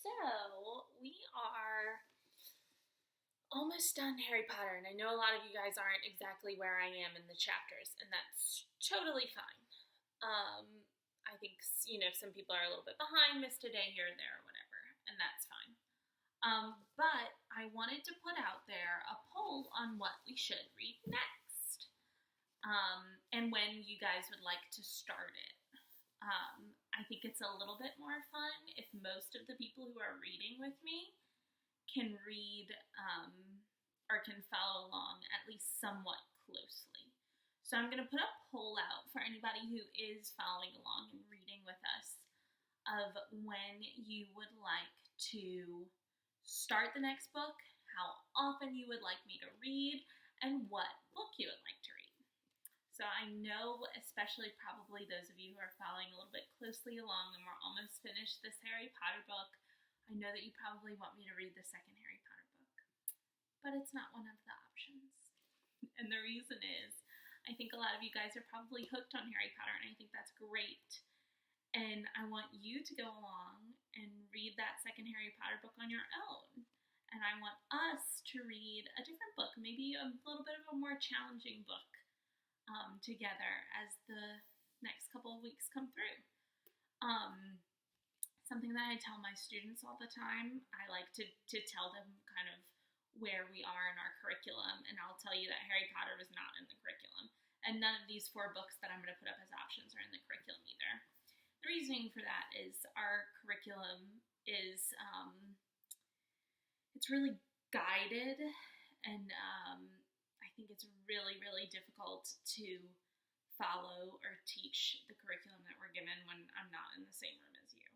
So, we are almost done Harry Potter, and I know a lot of you guys aren't exactly where I am in the chapters, and that's totally fine. I think, some people are a little bit behind, missed a day here or there or whatever, and that's fine. But I wanted to put out there a poll on what we should read next, and when you guys would like to start it. I think it's a little bit more fun if most of the people who are reading with me can read or can follow along at least somewhat closely. So I'm going to put a poll out for anybody who is following along and reading with us of when you would like to start the next book, how often you would like me to read, and what book you would like to read. So I know, especially probably those of you who are following a little bit closely along and we're almost finished this Harry Potter book, I know that you probably want me to read the second Harry Potter book, but it's not one of the options. And the reason is, I think a lot of you guys are probably hooked on Harry Potter, and I think that's great. And I want you to go along and read that second Harry Potter book on your own. And I want us to read a different book, maybe a little bit of a more challenging book together as the next couple of weeks come through. Something that I tell my students all the time, I like to tell them kind of where we are in our curriculum, and I'll tell you that Harry Potter is not in the curriculum, and none of these 4 books that I'm going to put up as options are in the curriculum either. The reasoning for that is our curriculum is, it's really guided, and I think it's really, really difficult to follow or teach the curriculum that we're given when I'm not in the same room as you.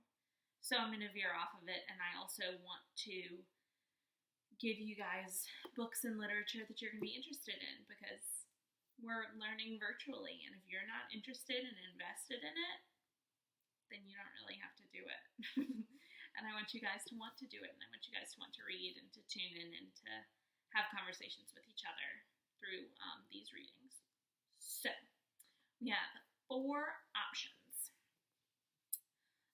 So I'm going to veer off of it, and I also want to give you guys books and literature that you're going to be interested in, because we're learning virtually, and if you're not interested and invested in it, then you don't really have to do it. And I want you guys to want to do it, and I want you guys to want to read and to tune in and to have conversations with each other through these readings. So, we have 4 options.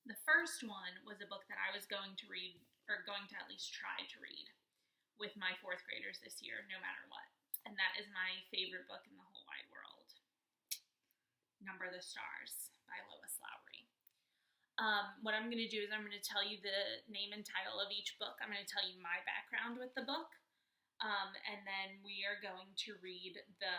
The first one was a book that I was going to read, or going to at least try to read, with my 4th graders this year, no matter what. And that is my favorite book in the whole wide world. Number the Stars by Lois Lowry. What I'm going to do is I'm going to tell you the name and title of each book. I'm going to tell you my background with the book. And then we are going to read the,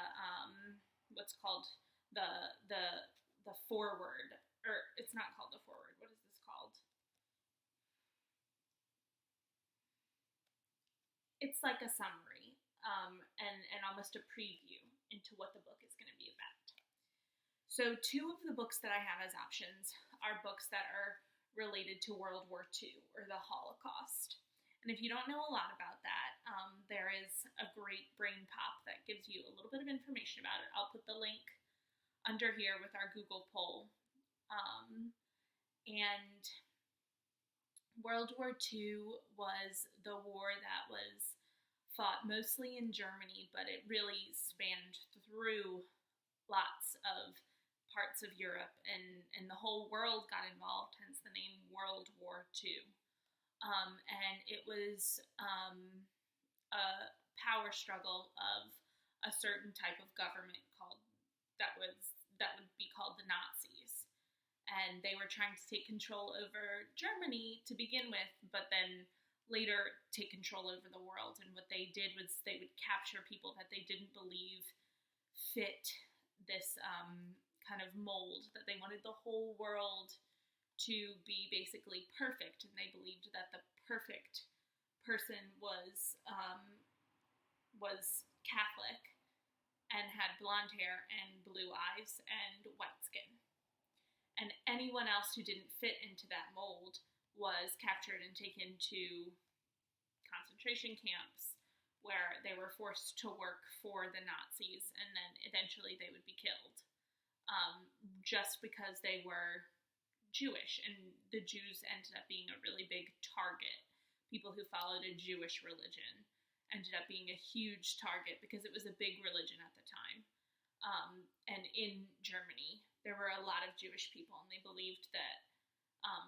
what's called the foreword, or it's not called the foreword. What is this called? It's like a summary, and almost a preview into what the book is going to be about. So 2 of the books that I have as options are books that are related to World War II, or the Holocaust. And if you don't know a lot about that, there is a great brain pop that gives you a little bit of information about it. I'll put the link under here with our Google poll. And World War II was the war that was fought mostly in Germany, but it really spanned through lots of parts of Europe, and the whole world got involved, hence the name World War II. And it was a power struggle of a certain type of government that would be called the Nazis. And they were trying to take control over Germany to begin with, but then later take control over the world. And what they did was they would capture people that they didn't believe fit this kind of mold, that they wanted the whole world to be basically perfect, and they believed that the perfect person was Catholic and had blonde hair and blue eyes and white skin. And anyone else who didn't fit into that mold was captured and taken to concentration camps, where they were forced to work for the Nazis, and then eventually they would be killed, just because they were Jewish, and the Jews ended up being a really big target. People who followed a Jewish religion ended up being a huge target because it was a big religion at the time. And in Germany, there were a lot of Jewish people, and they believed that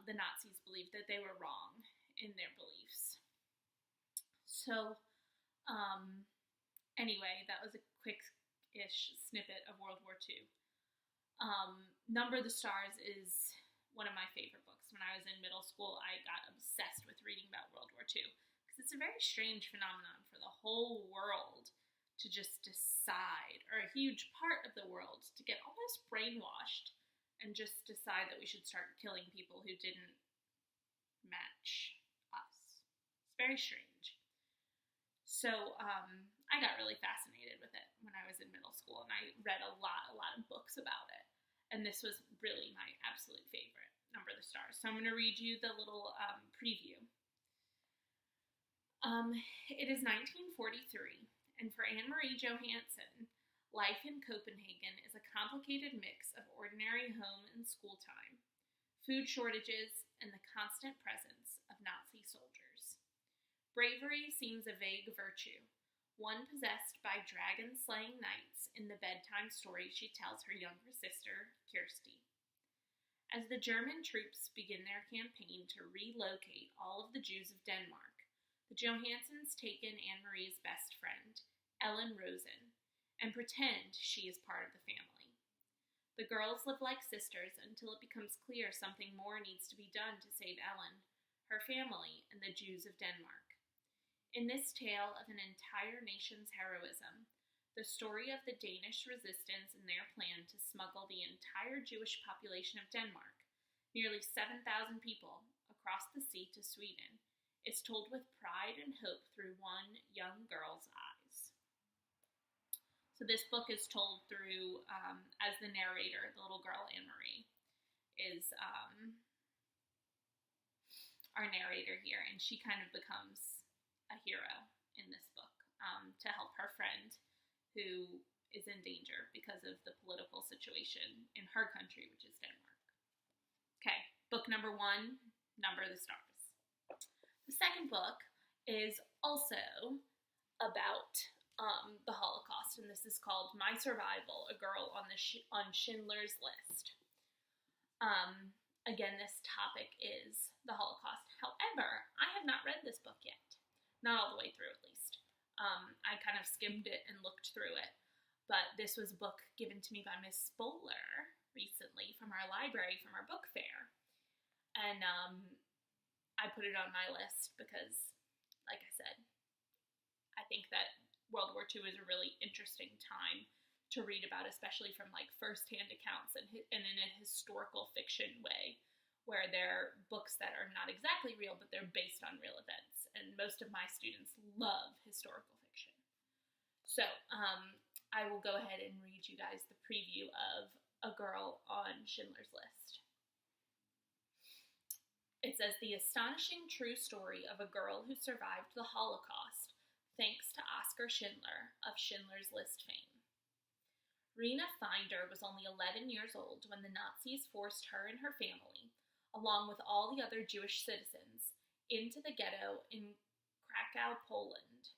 the Nazis believed that they were wrong in their beliefs. So, anyway, that was a quick-ish snippet of World War II. Number the Stars is one of my favorite books. When I was in middle school, I got obsessed with reading about World War II because it's a very strange phenomenon for the whole world to just decide, or a huge part of the world to get almost brainwashed and just decide that we should start killing people who didn't match us. It's very strange. So I got really fascinated with it when I was in middle school, and I read a lot of books about it. And this was really my absolute favorite, Number the Stars. So I'm going to read you the little preview. It is 1943, and for Anne-Marie Johansson, life in Copenhagen is a complicated mix of ordinary home and school time, food shortages, and the constant presence of Nazi soldiers. Bravery seems a vague virtue, one possessed by dragon-slaying knights in the bedtime story she tells her younger sister, Kirsty. As the German troops begin their campaign to relocate all of the Jews of Denmark, the Johanssons take in Anne-Marie's best friend, Ellen Rosen, and pretend she is part of the family. The girls live like sisters until it becomes clear something more needs to be done to save Ellen, her family, and the Jews of Denmark. In this tale of an entire nation's heroism, the story of the Danish resistance and their plan to smuggle the entire Jewish population of Denmark, nearly 7,000 people, across the sea to Sweden, is told with pride and hope through one young girl's eyes. So this book is told through, as the narrator, the little girl Anne-Marie is our narrator here, and she kind of becomes a hero in this book to help her friend who is in danger because of the political situation in her country, which is Denmark. Okay, book number 1, Number the Stars. The second book is also about the Holocaust, and this is called My Survival, A Girl on Schindler's List. Again, this topic is the Holocaust. However, I have not read this book yet. Not all the way through, at least. I kind of skimmed it and looked through it, but this was a book given to me by Miss Spoler recently from our library, from our book fair, and I put it on my list because, like I said, I think that World War II is a really interesting time to read about, especially from like first-hand accounts and in a historical fiction way, where they're books that are not exactly real, but they're based on real events. And most of my students love historical fiction. So I will go ahead and read you guys the preview of A Girl on Schindler's List. It says, the astonishing true story of a girl who survived the Holocaust thanks to Oskar Schindler of Schindler's List fame. Rena Finder was only 11 years old when the Nazis forced her and her family, along with all the other Jewish citizens, into the ghetto in Krakow, Poland.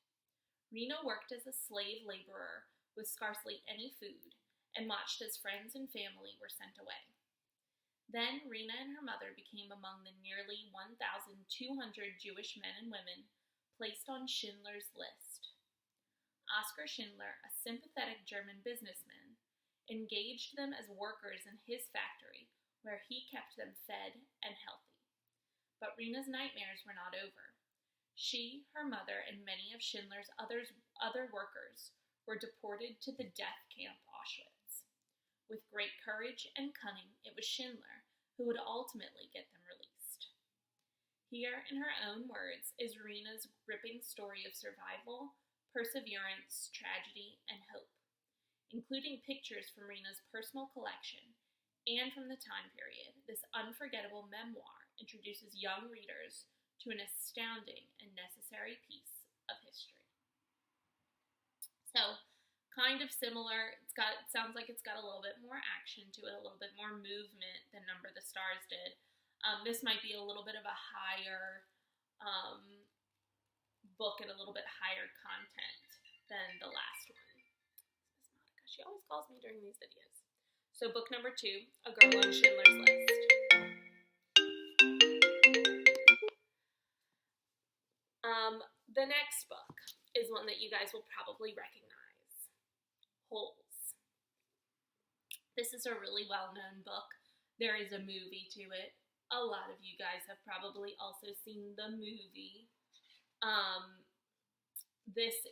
Rena worked as a slave laborer with scarcely any food and watched as friends and family were sent away. Then Rena and her mother became among the nearly 1,200 Jewish men and women placed on Schindler's List. Oskar Schindler, a sympathetic German businessman, engaged them as workers in his factory, where he kept them fed and healthy. But Rena's nightmares were not over. She, her mother, and many of Schindler's other workers were deported to the death camp Auschwitz. With great courage and cunning, it was Schindler who would ultimately get them released. Here, in her own words, is Rena's gripping story of survival, perseverance, tragedy, and hope, including pictures from Rena's personal collection and from the time period. This unforgettable memoir introduces young readers to an astounding and necessary piece of history. So, kind of similar. It sounds like it's got a little bit more action to it, a little bit more movement than Number the Stars did. This might be a little bit of a higher book and a little bit higher content than the last one. Miss Monica, she always calls me during these videos. So book number 2, A Girl on Schindler's List. The next book is one that you guys will probably recognize. Holes. This is a really well-known book. There is a movie to it. A lot of you guys have probably also seen the movie. This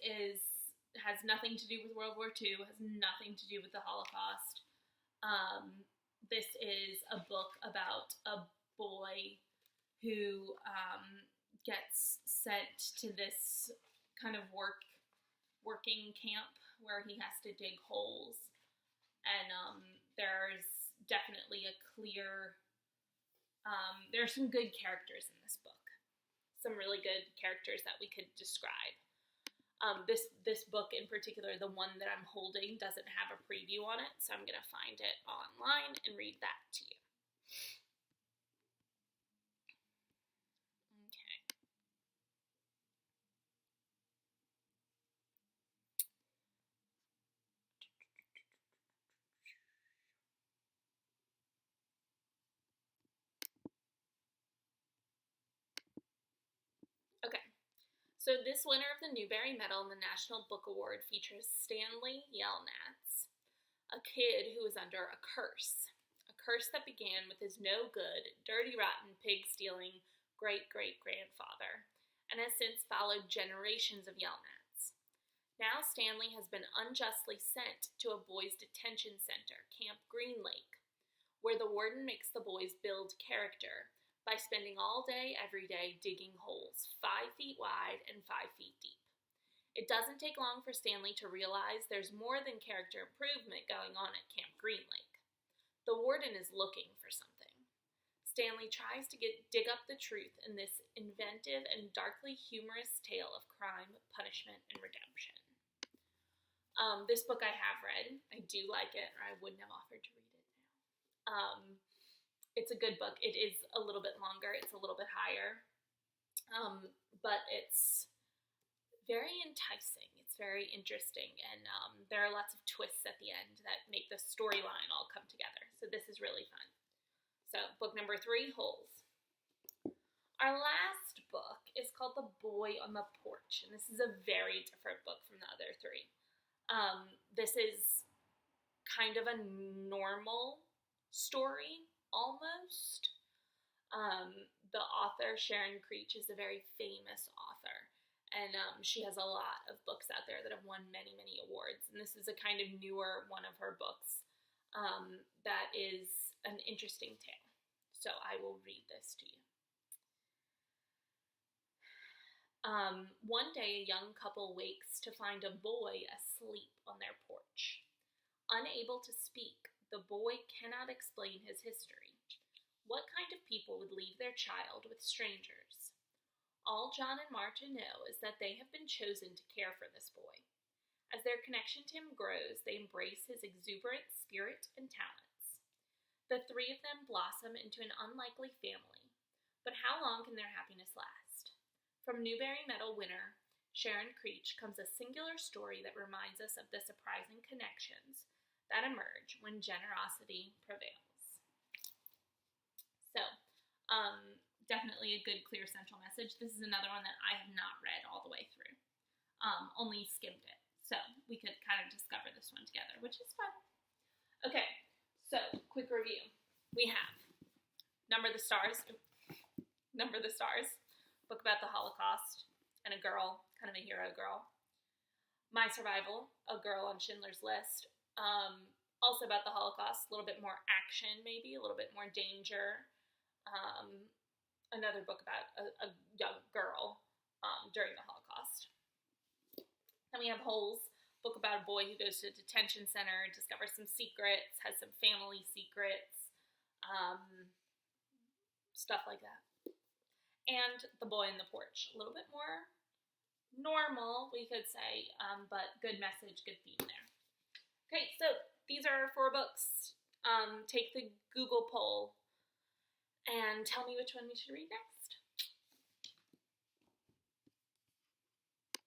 has nothing to do with World War II, has nothing to do with the Holocaust. This is a book about a boy who gets sent to this kind of working camp where he has to dig holes, and there's definitely a clear, there are some good characters in this book, some really good characters that we could describe. This book in particular, the one that I'm holding, doesn't have a preview on it, so I'm going to find it online and read that to you. So this winner of the Newbery Medal and the National Book Award features Stanley Yelnats, a kid who was under a curse that began with his no-good, dirty, rotten, pig-stealing great-great-grandfather, and has since followed generations of Yelnats. Now Stanley has been unjustly sent to a boys' detention center, Camp Green Lake, where the warden makes the boys build character by spending all day, every day, digging holes 5 feet wide and 5 feet deep. It doesn't take long for Stanley to realize there's more than character improvement going on at Camp Green Lake. The warden is looking for something. Stanley tries to dig up the truth in this inventive and darkly humorous tale of crime, punishment, and redemption. This book I have read. I do like it, or I wouldn't have offered to read it now. It's a good book. It is a little bit longer. It's a little bit higher. But it's very enticing. It's very interesting. And there are lots of twists at the end that make the storyline all come together. So this is really fun. So book number 3, Holes. Our last book is called The Boy on the Porch. And this is a very different book from the other 3. This is kind of a normal story. Almost. The author, Sharon Creech, is a very famous author, and she has a lot of books out there that have won many, many awards, and this is a kind of newer one of her books that is an interesting tale. So I will read this to you. One day, a young couple wakes to find a boy asleep on their porch. Unable to speak, the boy cannot explain his history. What kind of people would leave their child with strangers? All John and Marta know is that they have been chosen to care for this boy. As their connection to him grows, they embrace his exuberant spirit and talents. The 3 of them blossom into an unlikely family, but how long can their happiness last? From Newbery Medal winner Sharon Creech comes a singular story that reminds us of the surprising connections that emerge when generosity prevails. So, definitely a good, clear central message. This is another one that I have not read all the way through, only skimmed it. So we could kind of discover this one together, which is fun. Okay, so quick review. We have Number the Stars, book about the Holocaust and a girl, kind of a hero girl. My Survival, a girl on Schindler's List. Also about the Holocaust, a little bit more action maybe, a little bit more danger. Another book about a young girl during the Holocaust. Then we have Holes, book about a boy who goes to a detention center, discovers some secrets, has some family secrets, stuff like that. And The Boy on the Porch, a little bit more normal, we could say, but good message, good theme there. Okay, so these are 4 books. Take the Google poll and tell me which one we should read next.